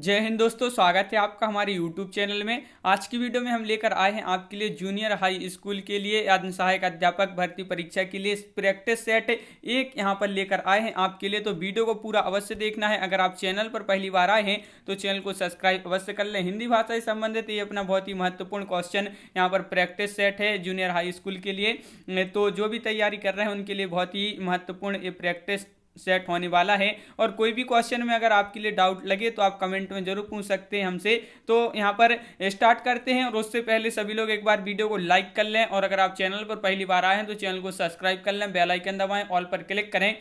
जय हिंद दोस्तों, स्वागत है आपका हमारे YouTube चैनल में। आज की वीडियो में हम लेकर आए हैं आपके लिए जूनियर हाई स्कूल के लिए आदि सहायक अध्यापक भर्ती परीक्षा के लिए प्रैक्टिस सेट एक यहाँ पर लेकर आए हैं आपके लिए। तो वीडियो को पूरा अवश्य देखना है। अगर आप चैनल पर पहली बार आए हैं तो चैनल को सब्सक्राइब अवश्य कर लें। हिंदी भाषा से संबंधित ये अपना बहुत ही महत्वपूर्ण क्वेश्चन यहाँ पर प्रैक्टिस सेट है जूनियर हाई स्कूल के लिए। तो जो भी तैयारी कर रहे हैं उनके लिए बहुत ही महत्वपूर्ण ये प्रैक्टिस सेट होने वाला है। और कोई भी क्वेश्चन में अगर आपके लिए डाउट लगे तो आप कमेंट में जरूर पूछ सकते हैं हमसे। तो यहाँ पर स्टार्ट करते हैं, और उससे पहले सभी लोग एक बार वीडियो को लाइक कर लें, और अगर आप चैनल पर पहली बार आए हैं तो चैनल को सब्सक्राइब कर लें, बेल आइकन दबाएं, ऑल पर क्लिक करें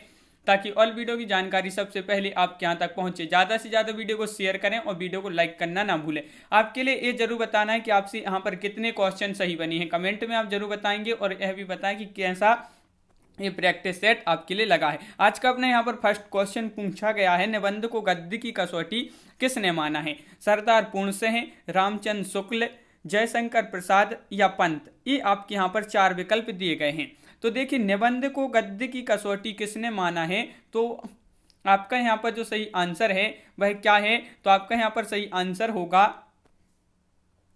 ताकि ऑल वीडियो की जानकारी सबसे पहले आपके यहाँ तक पहुंचे। ज़्यादा से ज़्यादा वीडियो को शेयर करें और वीडियो को लाइक करना ना भूलें। आपके लिए ये जरूर बताना है कि आपसे यहाँ पर कितने क्वेश्चन सही बनी है, कमेंट में आप जरूर बताएंगे, और यह भी बताएं कि कैसा ये प्रैक्टिस सेट आपके लिए लगा है। आज का अपने यहाँ पर फर्स्ट क्वेश्चन पूछा गया है, निबंध को गद्य की कसौटी किसने माना है? सरदार पूर्ण सिंह, रामचंद्र शुक्ल, जयशंकर प्रसाद या पंत। ये आपके यहाँ पर चार विकल्प दिए गए हैं। तो देखिए, निबंध को गद्य की कसौटी किसने माना है, तो आपका यहाँ पर जो सही आंसर है वह क्या है? तो आपका यहाँ पर सही आंसर होगा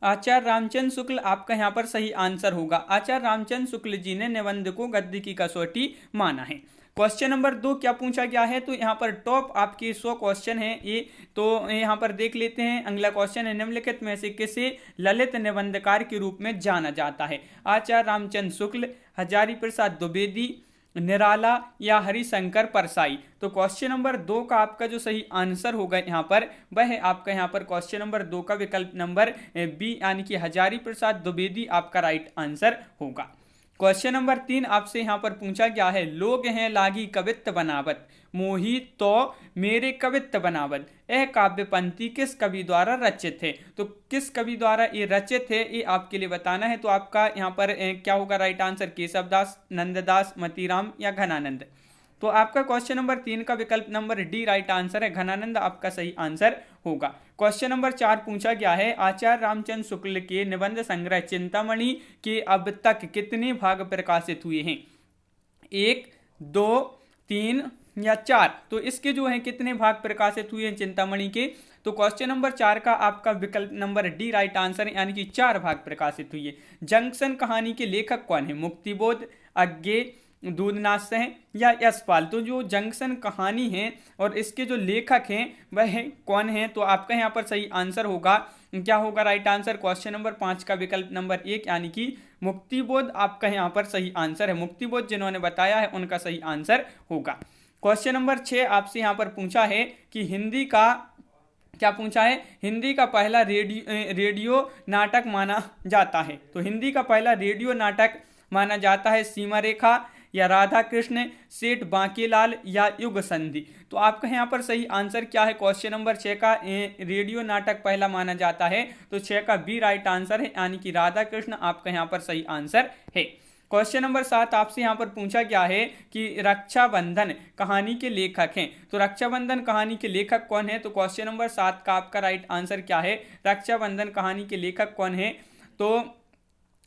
आचार्य रामचंद्र शुक्ल। आपका यहाँ पर सही आंसर होगा आचार्य रामचंद्र शुक्ल जी ने निबंध को गद्य की कसौटी माना है। क्वेश्चन नंबर 2 क्या पूछा गया है? तो यहाँ पर टॉप आपके 100 क्वेश्चन है ये, तो यहाँ पर देख लेते हैं। अगला क्वेश्चन है, निम्नलिखित में से किसे ललित निबंधकार के रूप में जाना जाता है? आचार्य रामचंद्र शुक्ल, हजारी प्रसाद द्विवेदी, निराला या हरिशंकर परसाई। तो क्वेश्चन नंबर 2 का आपका जो सही आंसर होगा यहाँ पर वह है आपका यहाँ पर क्वेश्चन नंबर 2 का विकल्प नंबर बी, यानी कि हजारी प्रसाद द्विवेदी आपका राइट आंसर होगा। क्वेश्चन नंबर 3 आपसे यहाँ पर पूछा गया है, लोग हैं लागी कवित्त बनावत, मोही तो मेरे कवित्त बनावत। यह काव्य पंक्ति किस कवि द्वारा रचित है? तो किस कवि द्वारा ये रचित है ये आपके लिए बताना है। तो आपका यहाँ पर क्या होगा राइट आंसर? केशवदास, नंददास, मतीराम या घनानंद। तो आपका क्वेश्चन नंबर 3 का विकल्प नंबर डी राइट आंसर है, घनानंद आपका सही आंसर होगा। क्वेश्चन नंबर 4 पूछा गया है, आचार्य रामचंद्र शुक्ल के निबंध संग्रह चिंतामणि के अब तक कितने भाग प्रकाशित हुए हैं? 1, 2, 3 या 4। तो इसके जो है कितने भाग प्रकाशित हुए हैं चिंतामणि के? तो क्वेश्चन नंबर 4 का आपका विकल्प नंबर डी राइट आंसर है, यानी कि 4 भाग प्रकाशित हुई है। जंक्शन कहानी के लेखक कौन है? मुक्तिबोध, अज्ञे, दूधनाथ सिंह या यशपाल। तो जो जंक्शन कहानी है और इसके जो लेखक हैं वह कौन है? तो आपका यहाँ पर सही आंसर होगा, क्या होगा राइट आंसर? क्वेश्चन नंबर 5 का विकल्प नंबर 1, यानी कि मुक्तिबोध आपका यहाँ पर सही आंसर है। मुक्तिबोध जिन्होंने बताया है उनका सही आंसर होगा। क्वेश्चन नंबर 6 आपसे यहाँ पर पूछा है कि हिंदी का क्या पूछा है? हिंदी का पहला रेडियो नाटक माना जाता है। तो हिंदी का पहला रेडियो नाटक माना जाता है सीमा रेखा या राधा कृष्ण, सेठ बांकीलाल या युग संधि। तो आपका यहाँ पर सही आंसर क्या है? क्वेश्चन नंबर 6 का रेडियो नाटक पहला माना जाता है, तो 6 का बी राइट आंसर है, यानी कि राधा कृष्ण आपका यहाँ पर सही आंसर है। क्वेश्चन नंबर 7 आपसे यहाँ पर पूछा गया है कि रक्षाबंधन कहानी के लेखक हैं। तो रक्षाबंधन कहानी के लेखक कौन है? तो क्वेश्चन नंबर 7 का आपका राइट आंसर क्या है? रक्षाबंधन कहानी के लेखक कौन है? तो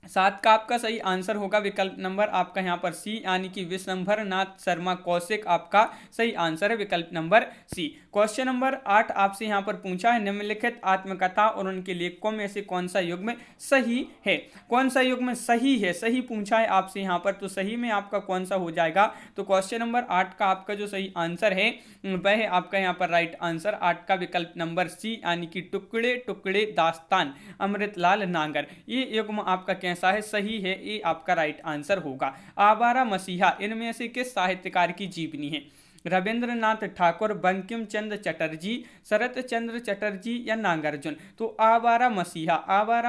7 का आपका सही आंसर होगा विकल्प नंबर आपका यहाँ पर सी, यानी कि विशंभर नाथ शर्मा कौशिक आपका सही आंसर है विकल्प नंबर सी। क्वेश्चन नंबर 8 आपसे यहाँ पर पूछा है, निम्नलिखित आत्मकथा और उनके लेखकों में से कौन सा युग्म सही है? कौन सा युग्म सही है? सही पूछा है आपसे यहाँ पर, तो सही में आपका कौन सा हो जाएगा? तो क्वेश्चन नंबर 8 का आपका जो सही आंसर है वह है आपका यहाँ पर राइट आंसर 8 का विकल्प नंबर सी, यानी कि टुकड़े टुकड़े दास्तान अमृतलाल नागर। ये युग्म आपका कैसा है? सही है, ये आपका राइट आंसर होगा। आवारा मसीहा इनमें से किस साहित्यकार की जीवनी है? रविंद्रनाथ ठाकुर, बंकिम चंद्र चटर्जी, शरत चंद्र चटर्जी या नागार्जुन। तो आवारा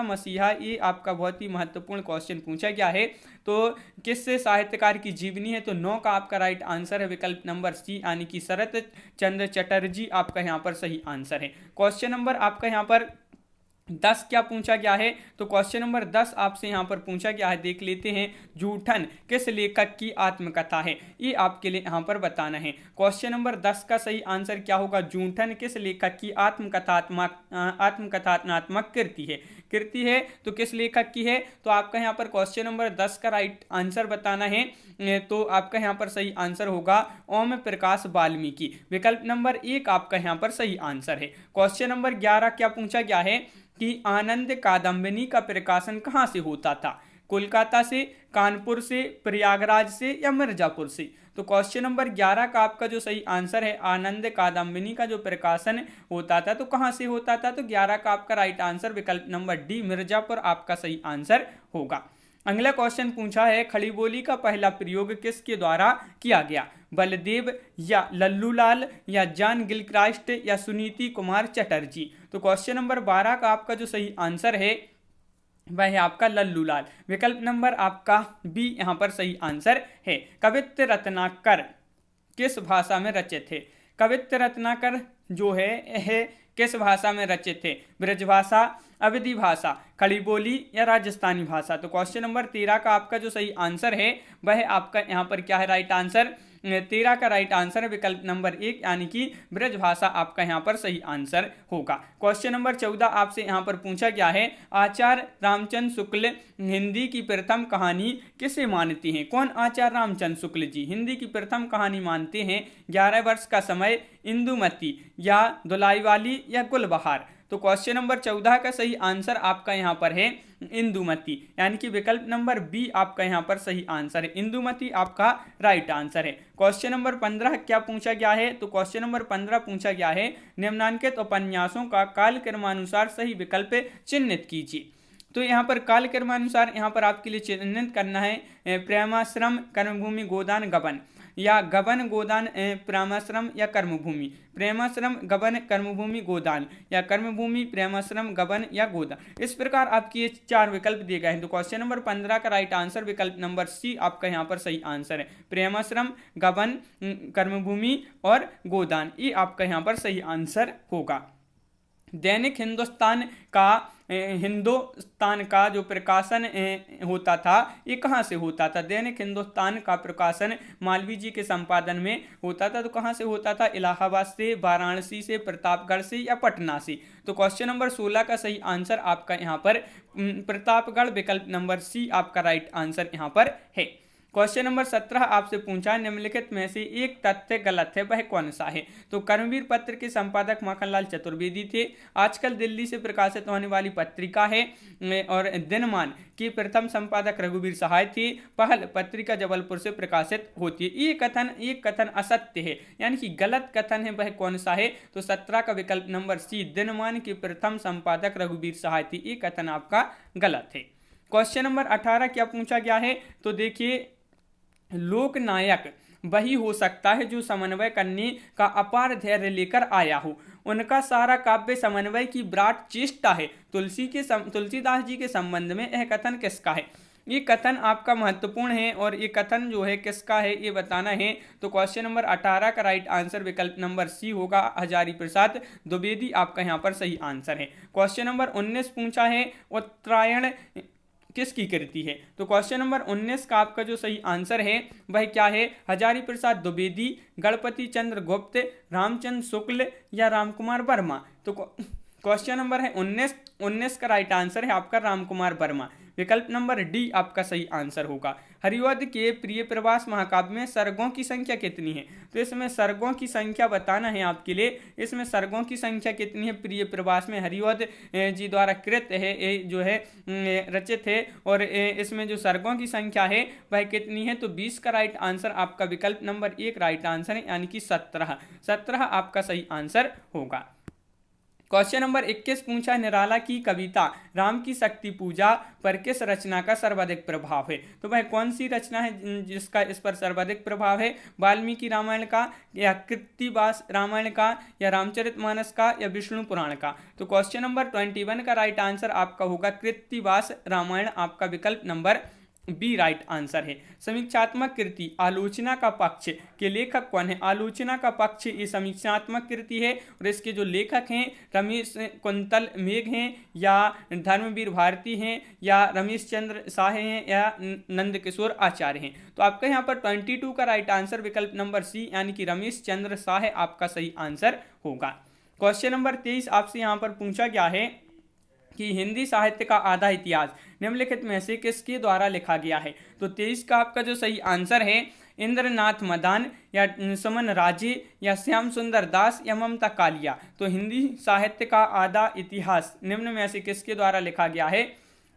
मसीहा ये आपका बहुत ही महत्वपूर्ण क्वेश्चन पूछा गया है। तो किससे साहित्यकार की जीवनी है? तो 9 का आपका राइट आंसर है विकल्प नंबर सी, यानी कि शरत चंद्र चटर्जी आपका यहाँ पर सही आंसर है। क्वेश्चन नंबर आपका यहाँ पर 10 क्या पूछा गया है, तो क्वेश्चन नंबर 10 आपसे यहाँ पर पूछा गया है, देख लेते हैं। जूठन किस लेखक की आत्मकथा है, ये आपके लिए यहाँ पर बताना है। क्वेश्चन नंबर 10 का सही आंसर क्या होगा, जूठन किस लेखक की आत्मकथात्मक कृति है, तो किस लेखक की है, तो आपका यहाँ पर क्वेश्चन नंबर 10 का राइट आंसर बताना है। तो आपका यहाँ पर सही आंसर होगा ओम प्रकाश वाल्मीकि। विकल्प नंबर 1 आपका यहाँ पर सही आंसर है। क्वेश्चन नंबर 11 क्या पूछा गया है कि आनंद कादम्बिनी का प्रकाशन कहाँ से होता था, कोलकाता से, कानपुर से, प्रयागराज से या मिर्जापुर से। तो क्वेश्चन नंबर 11 का आपका जो सही आंसर है, आनंद कादम्बिनी का जो प्रकाशन होता था तो कहाँ से होता था, तो 11 का आपका राइट आंसर विकल्प नंबर डी मिर्जापुर आपका सही आंसर होगा। अगला क्वेश्चन पूछा है, खड़ी बोली का पहला प्रयोग किसके द्वारा किया गया, बलदेव या लल्लूलाल या जॉन गिलक्रास्ट या सुनीति कुमार चटर्जी। तो क्वेश्चन नंबर 12 का आपका जो सही आंसर है वह है आपका लल्लूलाल। विकल्प नंबर आपका बी यहाँ पर सही आंसर है। कवित्त रत्नाकर किस भाषा में रचित थे, कवित्त रत्नाकर जो है किस भाषा में रचित थे, ब्रजभाषा, अवधी भाषा, खड़ी बोली या राजस्थानी भाषा। तो क्वेश्चन नंबर 13 का आपका जो सही आंसर है वह आपका यहाँ पर क्या है, राइट आंसर 13 का राइट आंसर है विकल्प नंबर 1 यानी कि ब्रजभाषा आपका यहाँ पर सही आंसर होगा। क्वेश्चन नंबर 14 आपसे यहाँ पर पूछा गया है, आचार्य रामचंद्र शुक्ल हिंदी की प्रथम कहानी किसे मानते हैं, कौन आचार्य रामचंद्र शुक्ल जी हिंदी की प्रथम कहानी मानते हैं, 11 वर्ष का समय, इंदुमती या दुलाईवाली या गुलबहार। तो क्वेश्चन नंबर 14 का सही आंसर आपका यहाँ पर है इंदुमती, यानी कि विकल्प नंबर बी आपका यहाँ पर सही आंसर है, इंदुमती आपका राइट आंसर है। क्वेश्चन नंबर 15 क्या पूछा गया है, तो क्वेश्चन नंबर 15 पूछा गया है, निम्नांकित उपन्यासों का कालक्रमानुसार सही विकल्प चिन्हित कीजिए। तो यहाँ पर कालक्रमानुसार यहाँ पर आपके लिए चिन्हित करना है, प्रेमाश्रम, कर्मभूमि, गोदान, गबन, या गबन, गोदान, प्रेमाश्रम या कर्मभूमि, प्रेमाश्रम, गबन, कर्मभूमि, गोदान या कर्मभूमि, प्रेमाश्रम, गबन या गोदान। इस प्रकार आपके ये 4 विकल्प दिए गए हैं। तो क्वेश्चन नंबर 15 का राइट आंसर विकल्प नंबर सी आपका यहाँ पर सही आंसर है, प्रेमाश्रम, गबन, कर्मभूमि और गोदान, ये आपका यहाँ पर सही आंसर होगा। दैनिक हिंदुस्तान का जो प्रकाशन होता था ये कहाँ से होता था, दैनिक हिंदुस्तान का प्रकाशन मालवीय जी के संपादन में होता था। तो कहाँ से होता था, इलाहाबाद से, वाराणसी से, प्रतापगढ़ से या पटना से। तो क्वेश्चन नंबर 16 का सही आंसर आपका यहाँ पर प्रतापगढ़, विकल्प नंबर सी आपका राइट आंसर यहाँ पर है। क्वेश्चन नंबर 17 आपसे पूछा, निम्नलिखित में से एक तथ्य गलत है, वह कौन सा है। तो कर्मवीर पत्र के संपादक माखनलाल चतुर्वेदी थे। आजकल दिल्ली से प्रकाशित होने वाली पत्रिका है और दिनमान की प्रथम संपादक रघुवीर सहाय थे। पहल पत्रिका जबलपुर से प्रकाशित होती है। ये कथन असत्य है, यानी कि गलत कथन है, वह कौन सा है। तो 17 का विकल्प नंबर सी, दिनमान के प्रथम संपादक रघुवीर सहाय थे, ये कथन आपका गलत है। क्वेश्चन नंबर 18 क्या पूछा गया है, तो देखिए, लोकनायक वही हो सकता है जो समन्वय करने का अपार धैर्य लेकर आया हो, उनका सारा काव्य समन्वय की विराट चेष्टा है। तुलसीदास जी के संबंध में यह कथन किसका है। ये कथन आपका महत्वपूर्ण है और ये कथन जो है किसका है ये बताना है। तो क्वेश्चन नंबर 18 का राइट आंसर विकल्प नंबर सी होगा, हजारी प्रसाद द्विवेदी आपका यहाँ पर सही आंसर है। क्वेश्चन नंबर 19 पूछा है, उत्तरायण किसकी कृति है। तो क्वेश्चन नंबर 19 का आपका जो सही आंसर है वह क्या है, हजारी प्रसाद द्विवेदी, गणपति चंद्र गुप्त, रामचंद्र शुक्ल या रामकुमार वर्मा। तो क्वेश्चन नंबर है 19 का राइट आंसर है आपका रामकुमार वर्मा, विकल्प नंबर डी आपका सही आंसर होगा। हरिवध के प्रिय प्रवास महाकाव्य में सर्गों की संख्या कितनी है। तो इसमें सर्गों की संख्या बताना है आपके लिए। इसमें सर्गों की संख्या कितनी है प्रिय प्रवास में, हरिवध जी द्वारा कृत है, ये जो है रचित है, और इसमें जो सर्गों की संख्या है वह कितनी है। तो 20 का राइट आंसर आपका विकल्प नंबर 1 राइट आंसर है, यानी कि 17 आपका सही आंसर होगा। क्वेश्चन नंबर 21 पूछा, निराला की कविता राम की शक्ति पूजा पर किस रचना का सर्वाधिक प्रभाव है। तो वह कौन सी रचना है जिसका इस पर सर्वाधिक प्रभाव है, वाल्मीकि रामायण का या कृत्तिवास रामायण का या रामचरितमानस का या विष्णु पुराण का। तो क्वेश्चन नंबर 21 का राइट आंसर आपका होगा कृत्तिवास रामायण, आपका विकल्प नंबर बी राइट आंसर है। समीक्षात्मक कृति आलोचना का पक्ष के लेखक कौन है? आलोचना का पक्ष ये समीक्षात्मक कृति है और इसके जो लेखक हैं रमेश कुंतल मेघ हैं या धर्मवीर भारती हैं या रमेश चंद्र शाह हैं या नंदकिशोर आचार्य हैं। तो आपका यहाँ पर 22 का राइट आंसर विकल्प नंबर सी यानी कि रमेश चंद्र शाह आपका सही आंसर होगा। क्वेश्चन नंबर 23 आपसे यहाँ पर पूछा गया है कि हिंदी साहित्य का आधा इतिहास निम्नलिखित में से किसके द्वारा लिखा गया है? तो 23 का आपका जो सही आंसर है इंद्रनाथ मदान या सुमन राजे या श्याम सुंदर दास या ममता कालिया। तो हिंदी साहित्य का आधा इतिहास निम्न में से किसके द्वारा लिखा गया है?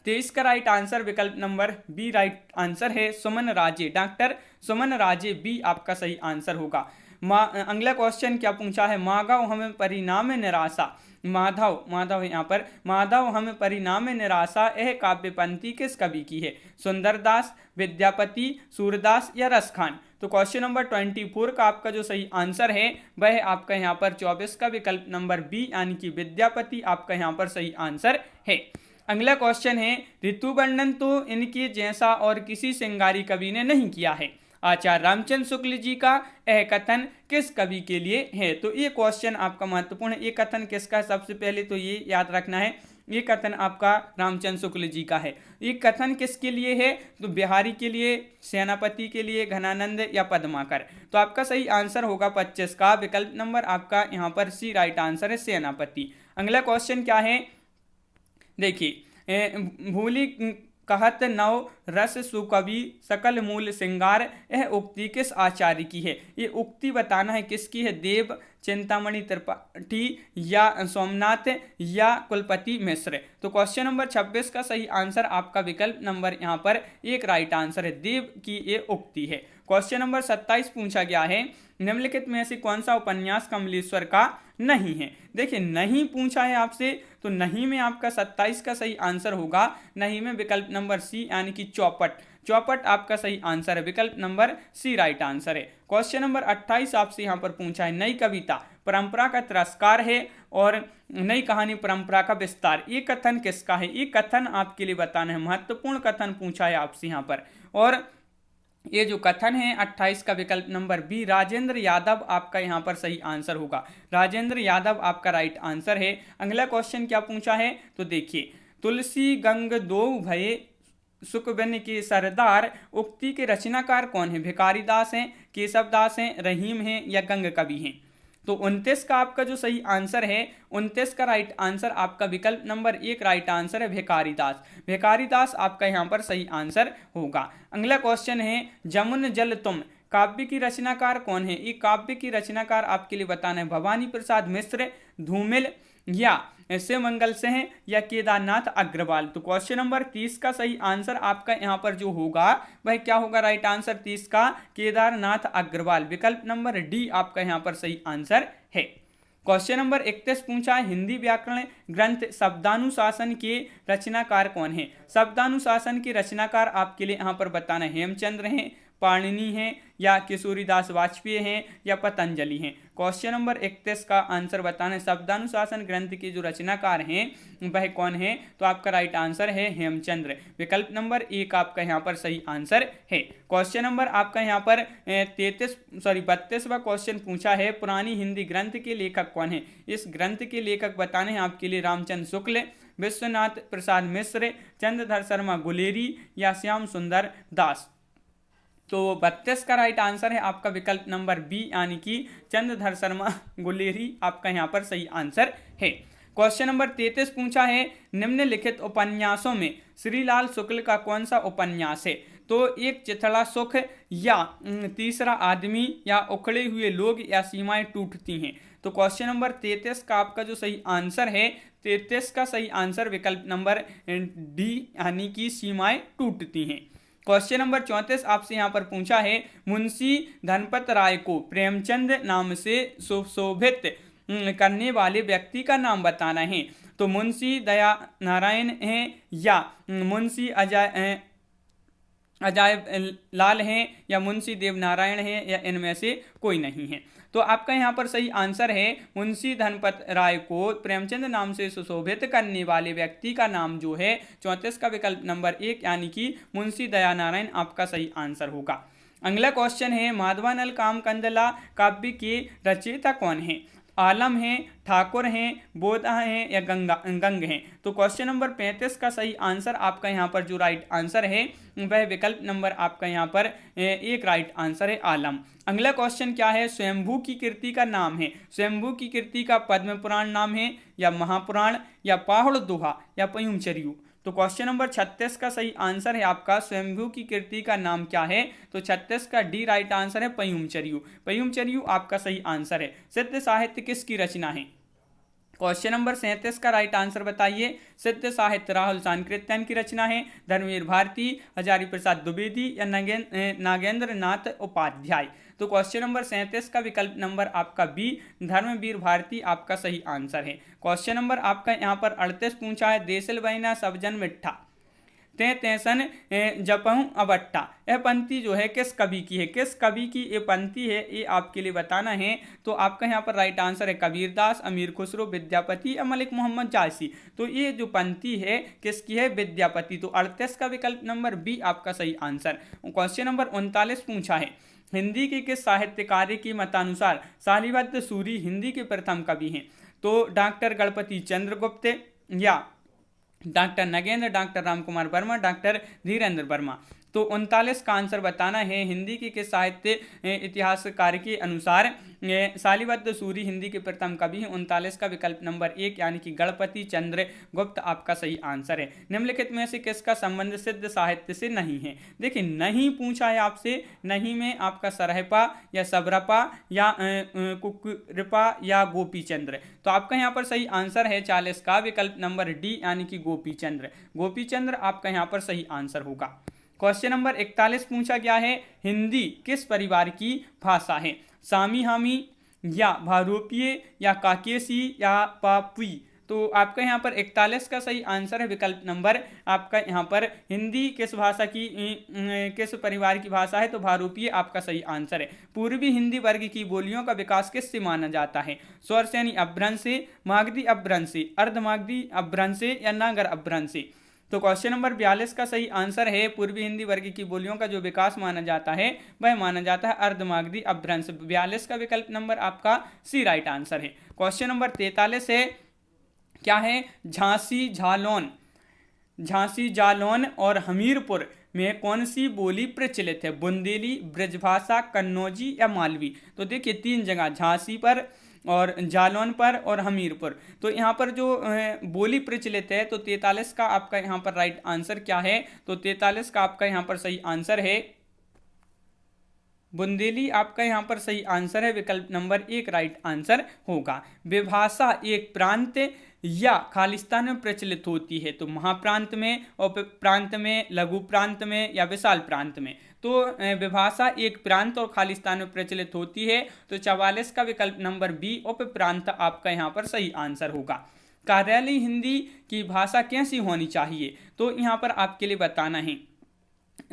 23 का राइट आंसर विकल्प नंबर बी राइट आंसर है सुमन राजे, डॉक्टर सुमन राजे बी आपका सही आंसर होगा। अगला क्वेश्चन क्या पूछा है? माधव हमें परिणाम निराशा, माधव यहाँ पर माधव हमें परिणाम निराशा यह काव्य पंक्ति किस कवि की है? सुंदरदास, विद्यापति, सूरदास या रसखान। तो क्वेश्चन नंबर 24 का आपका जो सही आंसर है वह आपका यहाँ पर 24 का विकल्प नंबर बी यानी कि विद्यापति आपका यहाँ पर सही आंसर है। अगला क्वेश्चन है ऋतु वर्णन तो इनके जैसा और किसी श्रृंगारी कवि ने नहीं किया है। आचार्य रामचंद्र शुक्ल जी का यह कथन किस कवि के लिए है? तो ये क्वेश्चन आपका महत्वपूर्ण है। ये कथन किसका है? सबसे पहले तो ये याद रखना है, ये कथन आपका रामचंद्र शुक्ल जी का है। ये कथन किसके लिए है? तो बिहारी के लिए, सेनापति के लिए, घनानंद या पद्माकर। तो आपका सही आंसर होगा 25 का विकल्प नंबर आपका यहाँ पर सी राइट आंसर है सेनापति। अगला क्वेश्चन क्या है देखिए, भूली कहत नव रस सुकवि सकल मूल श्रृंगार यह उक्ति किस आचार्य की है? ये उक्ति बताना है किसकी है? देव, चिंतामणि त्रिपाठी या सोमनाथ या कुलपति मिश्र। तो क्वेश्चन नंबर 26 का सही आंसर आपका विकल्प नंबर यहाँ पर एक राइट आंसर है, देव की ये उक्ति है। क्वेश्चन नंबर 27 पूछा गया है निम्नलिखित में से कौन सा उपन्यास कमलेश्वर का नहीं है? देखिए नहीं पूछा है आपसे, तो नहीं में आपका 27 का सही आंसर होगा। नहीं में विकल्प नंबर सी यानी कि चौपट आपका सही आंसर है, विकल्प नंबर सी राइट आंसर है। क्वेश्चन नंबर 28 आपसे यहाँ पर पूछा है नई कविता परंपरा का तिरस्कार है और नई कहानी परंपरा का विस्तार। ये कथन किसका है? ये कथन आपके लिए बताना है, महत्वपूर्ण कथन पूछा है आपसे यहाँ पर। और ये जो कथन है 28 का विकल्प नंबर बी राजेंद्र यादव आपका यहाँ पर सही आंसर होगा। राजेंद्र यादव आपका राइट आंसर है। अगला क्वेश्चन क्या पूछा है? तो देखिए तुलसी गंग दो भये सुखबन के सरदार उक्ति के रचनाकार कौन है? भिखारी दास हैं, केशव दास हैं, रहीम हैं या गंग कवि हैं। तो 29 का आपका जो सही आंसर है 29 का राइट आंसर आपका विकल्प नंबर एक राइट आंसर है भिखारी दास। भिखारी दास आपका यहाँ पर सही आंसर होगा। अगला क्वेश्चन है जमुन जल तुम काव्य की रचनाकार कौन है? ये काव्य की रचनाकार आपके लिए बताना है भवानी प्रसाद मिश्र, धूमिल या शिवमंगल सिंह या केदारनाथ अग्रवाल। तो क्वेश्चन नंबर 30 का सही आंसर आपका यहाँ पर जो होगा वह क्या होगा? राइट आंसर 30 का केदारनाथ अग्रवाल, विकल्प नंबर डी आपका यहाँ पर सही आंसर है। क्वेश्चन नंबर 31 पूछा है हिंदी व्याकरण ग्रंथ शब्दानुशासन के रचनाकार कौन है? शब्दानुशासन के रचनाकार आपके लिए यहाँ पर बताना है हेमचंद्र हैं, पाणिनि हैं या किशोरीदास वाजपेयी हैं या पतंजलि हैं। क्वेश्चन नंबर 31 का आंसर बताना है शब्दानुशासन ग्रंथ के जो रचनाकार हैं वह कौन है? तो आपका राइट आंसर है हेमचंद्र, विकल्प नंबर एक आपका यहाँ पर सही आंसर है। क्वेश्चन नंबर आपका यहाँ पर 32वां क्वेश्चन पूछा है पुरानी हिंदी ग्रंथ के लेखक कौन है? इस ग्रंथ के लेखक बताने हैं आपके लिए रामचंद्र शुक्ल, विश्वनाथ प्रसाद मिश्र, चंद्रधर शर्मा गुलेरी या श्याम सुंदर दास। तो 32 का राइट आंसर है आपका विकल्प नंबर बी यानी कि चंद्रधर शर्मा गुलेरी आपका यहाँ पर सही आंसर है। क्वेश्चन नंबर 33 पूछा है निम्नलिखित उपन्यासों में श्रीलाल शुक्ल का कौन सा उपन्यास है? तो एक चिथड़ा सुख या तीसरा आदमी या उखड़े हुए लोग या सीमाएं टूटती हैं। तो क्वेश्चन नंबर 33 का आपका जो सही आंसर है 33 का सही आंसर विकल्प नंबर डी यानी कि सीमाएं टूटती हैं। क्वेश्चन नंबर 34 आपसे यहाँ पर पूछा है मुंशी धनपत राय को प्रेमचंद नाम से सुशोभित करने वाले व्यक्ति का नाम बताना है। तो मुंशी दया नारायण हैं या मुंशी अजय लाल हैं या मुंशी देव नारायण हैं या इनमें से कोई नहीं है। तो आपका यहाँ पर सही आंसर है मुंशी धनपत राय को प्रेमचंद नाम से सुशोभित करने वाले व्यक्ति का नाम जो है 34 का विकल्प नंबर 1 यानी कि मुंशी दयानारायण आपका सही आंसर होगा। अगला क्वेश्चन है माधवानल कामकंदला काव्य के रचयिता कौन है? आलम हैं, ठाकुर हैं, बोधा हैं या गंग हैं? तो क्वेश्चन नंबर 35 का सही आंसर आपका यहाँ पर जो राइट आंसर है वह विकल्प नंबर आपका यहाँ पर 1 राइट आंसर है आलम। अगला क्वेश्चन क्या है? स्वयंभू की कृति का नाम है। स्वयंभू की कृति का पद्म पुराण नाम है या महापुराण या पाहुड़ दोहा या पयुम चरियू? तो क्वेश्चन नंबर 36 का सही आंसर है आपका स्वयंभू की कृति का नाम क्या है? तो 36 का डी राइट आंसर है पयुम चरियू। पयुम चरियू आपका सही आंसर है। सिद्ध साहित्य किसकी रचना है? क्वेश्चन नंबर 37 का राइट आंसर बताइए। सिद्ध साहित्य राहुल सांकृत्यायन की रचना है, धर्मवीर भारती, हजारी प्रसाद द्विवेदी या नागेंद्र नाथ उपाध्याय? तो क्वेश्चन नंबर 37 का विकल्प नंबर आपका बी धर्मवीर भारती आपका सही आंसर है। क्वेश्चन नंबर आपका यहाँ पर 38 पूछा है देसिल बहिना सबजन मिठा ते तैसन जपहूं अबट्टा। यह पंक्ति जो है किस कवि की है? किस कवि की ये पंक्ति है ये आपके लिए बताना है। तो आपका यहाँ पर राइट आंसर है कबीरदास, अमीर खुसरो, विद्यापति या मलिक मोहम्मद जायसी? तो ये जो पंक्ति है किसकी है? विद्यापति। तो 38 का विकल्प नंबर बी आपका सही आंसर। क्वेश्चन नंबर 39 पूछा है हिंदी के किस साहित्यकार की मतानुसार शालिभद्र सूरी हिंदी के प्रथम कवि हैं? तो डॉक्टर गणपति चंद्रगुप्त या doctor Nagendra, doctor Ramkumar Verma, doctor Dhirendra Verma? तो 39 का आंसर बताना है हिंदी के किस साहित्य इतिहासकार के अनुसार शालिभद्र सूरी हिंदी के प्रथम कवि हैं। 39 का विकल्प नंबर 1 यानी कि गणपति चंद्र गुप्त आपका सही आंसर है। निम्नलिखित में से किसका संबंध सिद्ध साहित्य से नहीं है? देखिए नहीं पूछा है आपसे, नहीं में आपका सरहपा या सबरपा या कुकरपा या गोपीचंद्र? तो आपका यहाँ पर सही आंसर है 40 का विकल्प नंबर डी यानी कि गोपीचंद्र। गोपीचंद्र आपका यहाँ पर सही आंसर होगा। क्वेश्चन नंबर 41 पूछा गया है हिंदी किस परिवार की भाषा है? सामी हामी या भारोपीय या काकेसी या पापुई? तो आपका यहाँ पर 41 का सही आंसर है विकल्प नंबर आपका यहाँ पर हिंदी किस भाषा की किस परिवार की भाषा है? तो भारोपीय आपका सही आंसर है। पूर्वी हिंदी वर्ग की बोलियों का विकास किससे माना जाता है? स्वरसेनी अपभ्रंश से, मागधी अपभ्रंश से, अर्धमागधी अपभ्रंश से या नागर अपभ्रंश से? तो क्वेश्चन नंबर 42 का सही आंसर है पूर्वी हिंदी वर्ग की बोलियों का जो विकास माना जाता है वह माना जाता है अर्धमागधी अपभ्रंश। 42 का विकल्प नंबर आपका सी राइट आंसर है। क्वेश्चन नंबर 43 है क्या है? झांसी जालौन और हमीरपुर में कौन सी बोली प्रचलित है? बुंदेली, ब्रजभाषा, कन्नौजी या मालवी? तो देखिए 3 जगह झांसी पर और जालौन पर और हमीरपुर। तो यहाँ पर जो बोली प्रचलित है तो 43 का आपका यहाँ पर राइट आंसर क्या है? तो 43 का आपका यहाँ पर सही आंसर है बुंदेली आपका यहाँ पर सही आंसर है। विकल्प नंबर 1 राइट आंसर होगा। विभाषा एक प्रांत या खालिस्तान में प्रचलित होती है? तो महाप्रांत में, उप प्रांत में, लघु प्रांत में या विशाल प्रांत में? तो विभाषा एक प्रांत और खालिस्तान में प्रचलित होती है। तो 44 का विकल्प नंबर बी उप प्रांत आपका यहाँ पर सही आंसर होगा। कार्यालय हिंदी की भाषा कैसी होनी चाहिए? तो यहाँ पर आपके लिए बताना है।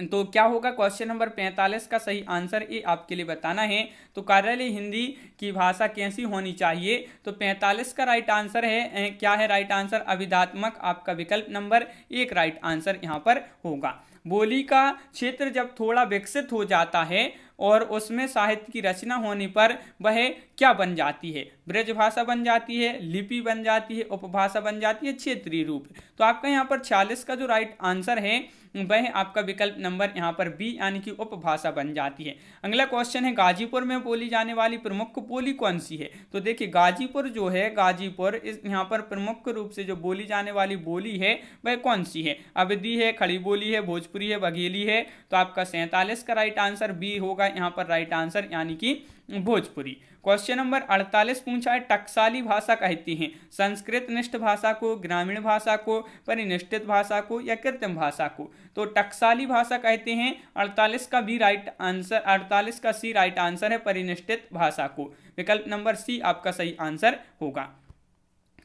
तो क्या होगा? क्वेश्चन नंबर 45 का सही आंसर ये आपके लिए बताना है। तो कार्यालय हिंदी की भाषा कैसी होनी चाहिए? तो 45 का राइट आंसर है क्या है राइट आंसर? अभिधात्मक आपका विकल्प नंबर 1 राइट आंसर यहाँ पर होगा। बोली का क्षेत्र जब थोड़ा विकसित हो जाता है और उसमें साहित्य की रचना होने पर वह क्या बन जाती है? ब्रजभाषा बन जाती है, लिपि बन जाती है, उपभाषा बन जाती है, क्षेत्रीय रूप। तो आपका यहाँ पर 46 का जो राइट आंसर है वह आपका विकल्प नंबर यहाँ पर बी यानी कि उपभाषा बन जाती है। अगला क्वेश्चन है गाजीपुर में बोली जाने वाली प्रमुख बोली कौन सी है? तो देखिए गाजीपुर जो है, गाजीपुर इस यहाँ पर प्रमुख रूप से जो बोली जाने वाली बोली है वह कौन सी है? अवधी है, खड़ी बोली है, भोजपुरी है, बघेली है? तो आपका 47 का राइट आंसर बी होगा यहाँ पर राइट आंसर यानी कि भोजपुरी। क्वेश्चन नंबर 48 पूछा है टकसाली भाषा कहती हैं संस्कृत निष्ठ भाषा को, ग्रामीण भाषा को, परिनिष्ठित भाषा को या कृत्रिम भाषा को? तो टकसाली भाषा कहते हैं 48 का बी राइट आंसर, 48 का सी राइट आंसर है परिनिष्ठित भाषा को। विकल्प नंबर सी आपका सही आंसर होगा।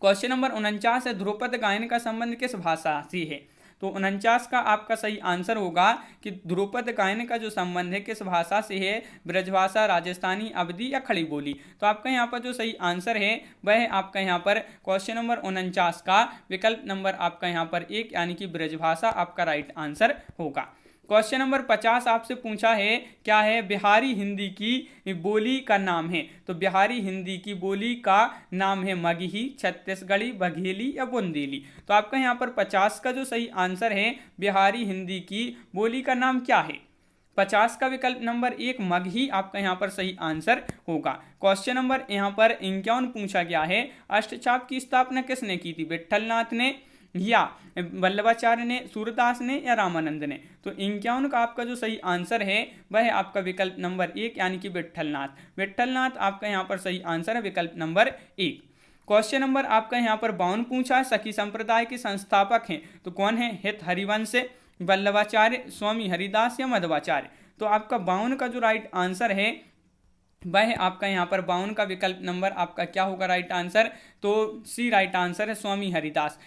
क्वेश्चन नंबर 49 है ध्रुपद गायन का संबंध किस भाषा से है? तो 49 का आपका सही आंसर होगा कि ध्रुपद गायन का जो संबंध है किस भाषा से है, ब्रजभाषा, राजस्थानी, अवधी या खड़ी बोली। तो आपका यहाँ पर जो सही आंसर है वह आपका यहाँ पर क्वेश्चन नंबर 49 का विकल्प नंबर आपका यहाँ पर 1 यानी कि ब्रजभाषा आपका राइट आंसर होगा। क्वेश्चन नंबर 50 आपसे पूछा है, क्या है बिहारी हिंदी की बोली का नाम है। तो बिहारी हिंदी की बोली का नाम है मगही, छत्तीसगढ़ी, बघेली या बुंदेली। तो आपका यहाँ पर 50 का जो सही आंसर है बिहारी हिंदी की बोली का नाम क्या है। 50 का विकल्प नंबर 1 मगही आपका यहाँ पर सही आंसर होगा। क्वेश्चन नंबर यहाँ पर 51 पूछा गया है, अष्टचाप की स्थापना किसने की थी, विट्ठलनाथ ने या वल्लभाचार्य ने, सूरदास ने या रामानंद ने। तो 51 का आपका जो सही आंसर है वह है आपका विकल्प नंबर 1 यानी कि विट्ठलनाथ। विट्ठलनाथ आपका यहाँ पर सही आंसर है विकल्प नंबर 1। क्वेश्चन नंबर आपका यहाँ पर 52 पूछा है, सखी संप्रदाय के संस्थापक हैं तो कौन है, हित हरिवंश, वल्लभाचार्य, स्वामी हरिदास या मध्वाचार्य। तो आपका 52 का जो राइट आंसर है वह आपका यहाँ पर 52 का विकल्प नंबर आपका क्या होगा राइट आंसर, तो सी राइट आंसर है स्वामी हरिदास।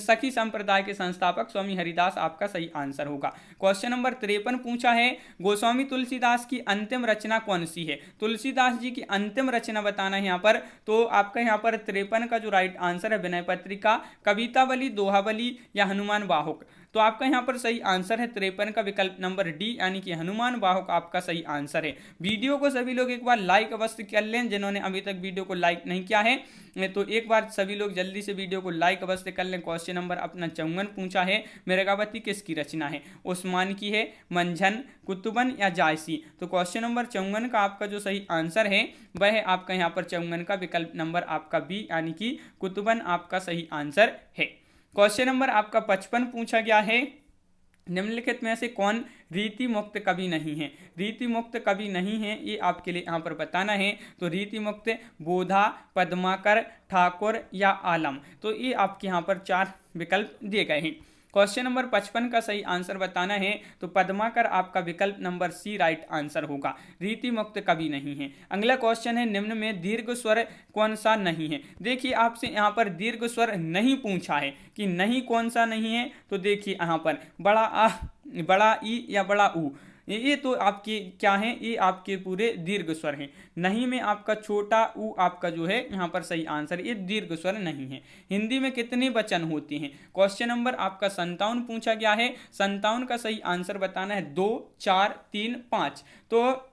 सखी संप्रदाय के संस्थापक स्वामी हरिदास आपका सही आंसर होगा। क्वेश्चन नंबर 53 पूछा है, गोस्वामी तुलसीदास की अंतिम रचना कौन सी है। तुलसीदास जी की अंतिम रचना बताना है यहाँ पर। तो आपका यहाँ पर 53 का जो राइट आंसर है विनय पत्रिका, कवितावली, दोहावली या हनुमान वाहुक। तो आपका यहाँ पर सही आंसर है 53 का विकल्प नंबर डी यानी कि हनुमान वाहुक आपका सही आंसर है। वीडियो को सभी लोग एक बार लाइक अवश्य कर लें, जिन्होंने अभी तक वीडियो को लाइक नहीं किया है तो एक बार सभी लोग जल्दी से वीडियो को लाइक अवश्य कर लें। क्वेश्चन नंबर अपना 54 पूछा है, मेरगावती किसकी रचना है, उस्मान की है, मंझन, कुतुबन या जायसी। तो क्वेश्चन नंबर 54 का आपका जो सही आंसर है वह है आपका यहाँ पर 54 का विकल्प नंबर आपका बी यानी कि कुतुबन आपका सही आंसर है। क्वेश्चन नंबर आपका 55 पूछा गया है, निम्नलिखित में से कौन रीति मुक्त कवि नहीं है। रीति मुक्त कवि नहीं है ये आपके लिए यहाँ पर बताना है। तो रीति मुक्त बोधा, पद्माकर, ठाकुर या आलम। तो ये आपके यहाँ पर 4 विकल्प दिए गए हैं। क्वेश्चन नंबर 55 का सही आंसर बताना है तो पद्माकर आपका विकल्प नंबर सी राइट आंसर होगा। रीति मुक्त कवि नहीं है। अगला क्वेश्चन है, निम्न में दीर्घ स्वर कौन सा नहीं है। देखिए आपसे यहाँ पर दीर्घ स्वर नहीं पूछा है कि नहीं कौन सा नहीं है। तो देखिए यहाँ पर बड़ा आ, बड़ा ई या बड़ा ऊ, ये तो आपके क्या है, ये आपके पूरे दीर्घ स्वर हैं। नहीं में आपका छोटा ऊ आपका जो है यहाँ पर सही आंसर, ये दीर्घ स्वर नहीं है। हिंदी में कितने वचन होते हैं। क्वेश्चन नंबर आपका 57 पूछा गया है। 57 का सही आंसर बताना है 2, 4, 3, 5। तो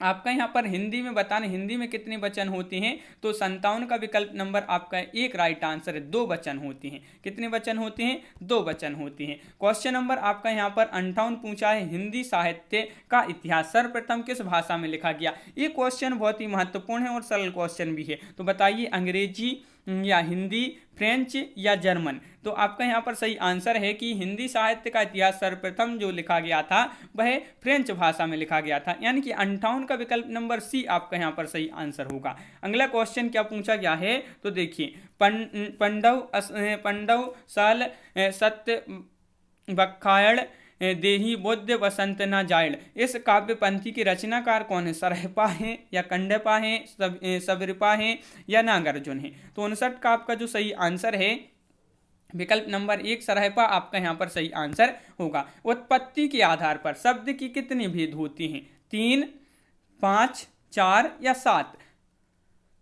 आपका यहाँ पर हिंदी में बताना, हिंदी में कितने वचन होते हैं। तो 57 का विकल्प नंबर आपका 1 राइट आंसर है। 2 वचन होते हैं। कितने वचन होते हैं, 2 वचन होते हैं। क्वेश्चन नंबर आपका यहाँ पर 58 पूछा है, हिंदी साहित्य का इतिहास सर्वप्रथम किस भाषा में लिखा गया। ये क्वेश्चन बहुत ही महत्वपूर्ण है और सरल क्वेश्चन भी है। तो बताइए अंग्रेजी या हिंदी, फ्रेंच या जर्मन। तो आपका यहाँ पर सही आंसर है कि हिंदी साहित्य का इतिहास सर्वप्रथम जो लिखा गया था वह फ्रेंच भाषा में लिखा गया था, यानी कि 58 का विकल्प नंबर सी आपका यहाँ पर सही आंसर होगा। अगला क्वेश्चन क्या पूछा गया है तो देखिए, पंडव साल सत्य बखायड़ देही बुद्ध वसंत न जायड़, इस काव्य पंथी के रचनाकार कौन है। सरहपा है या कंडपा है, सबरिपा है या नागार्जुन है। तो 59 का आपका जो सही आंसर है विकल्प नंबर 1 सरहपा आपका यहाँ पर सही आंसर होगा। उत्पत्ति के आधार पर शब्द की कितनी भेद होती हैं, 3, 5, 4 या 7।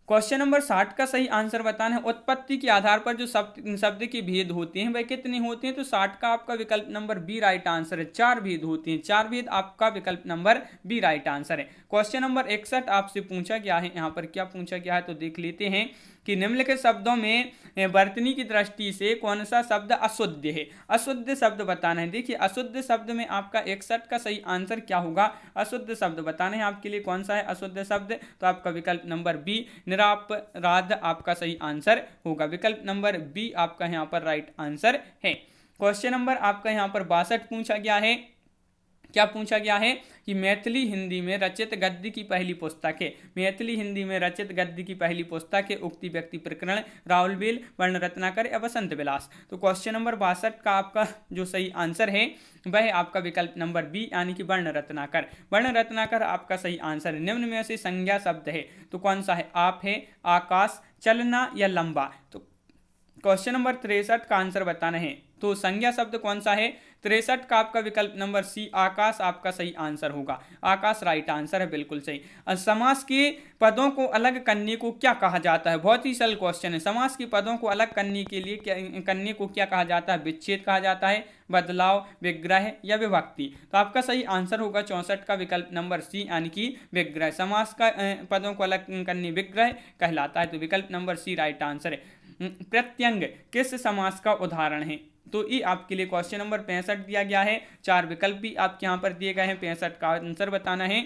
क्वेश्चन नंबर 60 का सही आंसर बताना है। उत्पत्ति के आधार पर जो शब्द की भेद होते हैं वह कितनी होती हैं। तो 60 का आपका विकल्प नंबर बी राइट आंसर है। 4 भेद होते हैं। 4 भेद आपका विकल्प नंबर बी राइट आंसर है। क्वेश्चन नंबर 61 आपसे पूछा गया है। यहाँ पर क्या पूछा गया है तो देख लेते हैं कि निम्नलिखित शब्दों में वर्तनी की दृष्टि से कौन सा शब्द अशुद्ध है। अशुद्ध शब्द बताना है। देखिए अशुद्ध शब्द में आपका 61 का सही आंसर क्या होगा। अशुद्ध शब्द बताना है आपके लिए कौन सा है अशुद्ध शब्द। तो आपका विकल्प नंबर बी निरापराध आपका सही आंसर होगा। विकल्प नंबर बी आपका यहाँ पर राइट आंसर है। क्वेश्चन नंबर आपका यहाँ पर 62 पूछा गया है। क्या पूछा गया है कि मैथिली हिंदी में रचित गद्य की पहली पुस्तक है। मैथिली हिंदी में रचित गद्य की पहली पुस्तक है उक्ति व्यक्ति प्रकरण, राउलवेल, वर्ण रत्नाकर या बसंत विलास। तो क्वेश्चन नंबर 62 का आपका जो सही आंसर है वह आपका विकल्प नंबर बी यानी कि वर्ण रत्नाकर। वर्ण रत्नाकर आपका सही आंसर है। निम्न में से संज्ञा शब्द है तो कौन सा है, आप है, आकाश, चलना या लंबा। तो क्वेश्चन नंबर 63 का आंसर बताना है। तो संज्ञा शब्द कौन सा है? 63 का आपका विकल्प नंबर सी आकाश आपका सही आंसर होगा। आकाश राइट आंसर है, बिल्कुल सही। समास के पदों को अलग करने को क्या कहा जाता है? बहुत ही सरल क्वेश्चन है। समास के पदों को अलग करने के लिए करने को क्या कहा जाता है? विच्छेद कहा जाता है, बदलाव, विग्रह या विभक्ति। तो आपका सही आंसर होगा 64 का विकल्प नंबर सी यानी कि विग्रह। समास का पदों को अलग करने विग्रह कहलाता है, तो विकल्प नंबर सी राइट आंसर है। प्रत्यंग किस समास का उदाहरण है? तो ये आपके लिए क्वेश्चन नंबर 65 दिया गया है। 4 विकल्प भी आपके यहाँ पर दिए गए हैं, 65 का आंसर बताना है।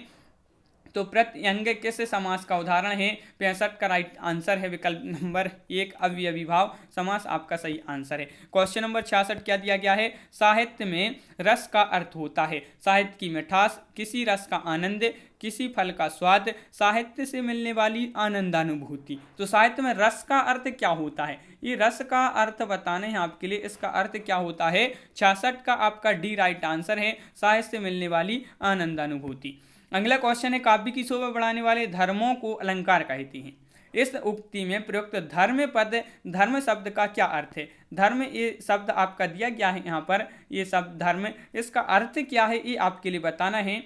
तो प्रत्यंग किस समास का उदाहरण है? 65 का राइट आंसर है विकल्प नंबर 1 अव्ययी भाव समास आपका सही आंसर है। क्वेश्चन नंबर 66 क्या दिया गया है? साहित्य में रस का अर्थ होता है साहित्य की मिठास, किसी रस का आनंद, किसी फल का स्वाद, साहित्य से मिलने वाली आनंदानुभूति। तो साहित्य में रस का अर्थ क्या होता है? ये रस का अर्थ बताने हैं आपके लिए, इसका अर्थ क्या होता है? 66 का आपका डी राइट आंसर है, साहित्य से मिलने वाली आनंदानुभूति। अगला क्वेश्चन है, काव्य की शोभा बढ़ाने वाले धर्मों को अलंकार कहते हैं। इस उक्ति में प्रयुक्त धर्म पद, धर्म शब्द का क्या अर्थ है? धर्म ये शब्द आपका दिया गया है यहाँ पर, ये शब्द धर्म, इसका अर्थ क्या है ये आपके लिए बताना है।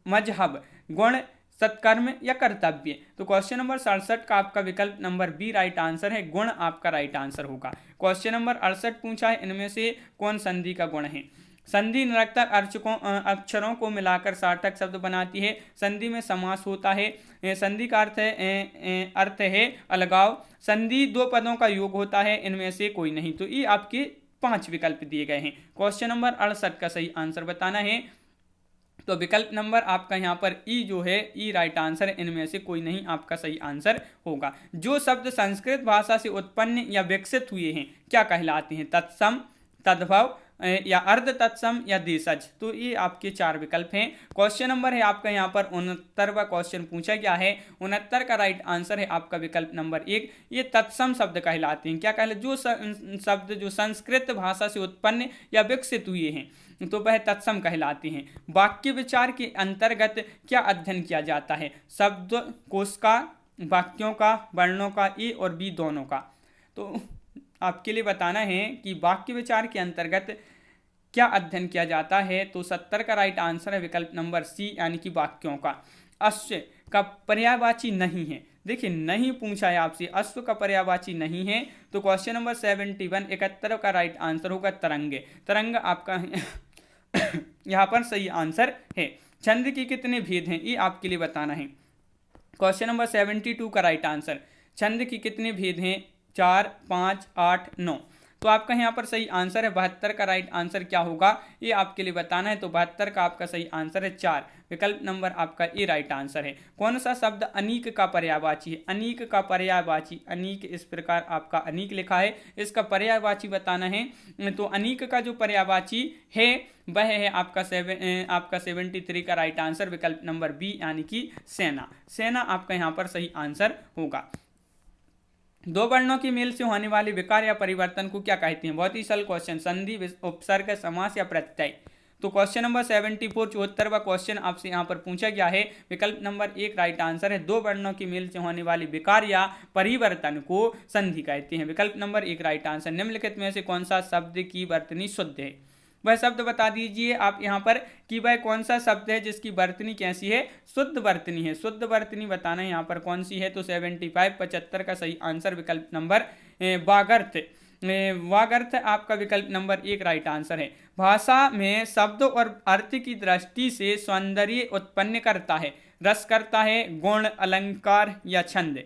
मजहब, गुण, सत्कर्म या कर्तव्य। तो क्वेश्चन नंबर 67 का आपका विकल्प नंबर बी राइट आंसर है, गुण आपका राइट आंसर होगा। क्वेश्चन नंबर 68 पूछा है, इनमें से कौन संधि का गुण है? संधि निरर्थक अक्षरों को मिलाकर सार्थक शब्द बनाती है। संधि में समास होता है। संधि का अर्थ है अलगाव। संधि दो पदों का योग होता है, इनमें से कोई नहीं। तो ये आपके 5 विकल्प दिए गए हैं। क्वेश्चन नंबर 68 का सही आंसर बताना है। तो विकल्प नंबर आपका यहाँ पर ई जो है, ई राइट आंसर है, इनमें से कोई नहीं आपका सही आंसर होगा। जो शब्द संस्कृत भाषा से उत्पन्न या विकसित हुए हैं क्या कहलाते हैं? तत्सम, तद्भव या अर्ध तत्सम या देशज। तो ये आपके 4 विकल्प हैं। क्वेश्चन नंबर है आपका यहाँ पर 69वां क्वेश्चन पूछा गया है। 69 का राइट आंसर है आपका विकल्प नंबर 1, ये तत्सम शब्द कहलाते हैं। क्या कहलाते? जो शब्द जो संस्कृत भाषा से उत्पन्न या विकसित हुए हैं तो वह तत्सम कहलाते हैं। वाक्य विचार के अंतर्गत क्या अध्ययन किया जाता है? शब्द कोश का, वाक्यों का, वर्णों का, ए और बी दोनों का। तो आपके लिए बताना है कि वाक्य विचार के अंतर्गत क्या अध्ययन किया जाता है? तो 70 का राइट आंसर है विकल्प नंबर सी यानी कि वाक्यों का। अश्व का पर्यायवाची नहीं है। देखिए नहीं पूछा है आपसे, अश्व का पर्यायवाची नहीं है। तो क्वेश्चन नंबर 71 71 का राइट आंसर होगा तरंग। तरंग आपका यहाँ पर सही आंसर है। छंद के कितने भेद हैं ये आपके लिए बताना है। क्वेश्चन नंबर 72 का राइट आंसर, छंद के कितने भेद हैं? 4, 5, 8, 9। तो आपका यहाँ पर सही आंसर है 72 का राइट आंसर क्या होगा ये आपके लिए बताना है। तो 72 का आपका सही आंसर है 4, विकल्प नंबर आपका ए राइट आंसर है। कौन सा शब्द अनीक का पर्यायवाची है? अनीक का पर्यायवाची, अनीक इस प्रकार आपका अनीक लिखा है, इसका पर्यायवाची बताना है। तो अनीक का जो पर्यायवाची है वह है आपका 73 का राइट आंसर, विकल्प नंबर बी यानी कि सेना। सेना आपका यहाँ पर सही आंसर होगा। दो वर्णों की मेल से होने वाले विकार या परिवर्तन को क्या कहते हैं? बहुत ही सरल क्वेश्चन, संधि, उपसर्ग, समास या प्रत्यय। तो क्वेश्चन नंबर 74 74वां क्वेश्चन आपसे यहाँ पर पूछा गया है। विकल्प नंबर 1 राइट आंसर है। दो वर्णों की मेल से होने वाली विकार या परिवर्तन को संधि कहते हैं, विकल्प नंबर 1 राइट आंसर। निम्नलिखित में से कौन सा शब्द की वर्तनी शुद्ध है? वह शब्द बता दीजिए आप यहाँ पर कि वह कौन सा शब्द है जिसकी वर्तनी कैसी है? शुद्ध वर्तनी है। शुद्ध वर्तनी बताना है यहाँ पर कौन सी है। तो 75 75 का सही आंसर विकल्प नंबर वागर्थ। वागर्थ आपका विकल्प नंबर 1 राइट आंसर है। भाषा में शब्द और अर्थ की दृष्टि से सौंदर्य उत्पन्न करता है, रस करता है, गुण, अलंकार या छंद।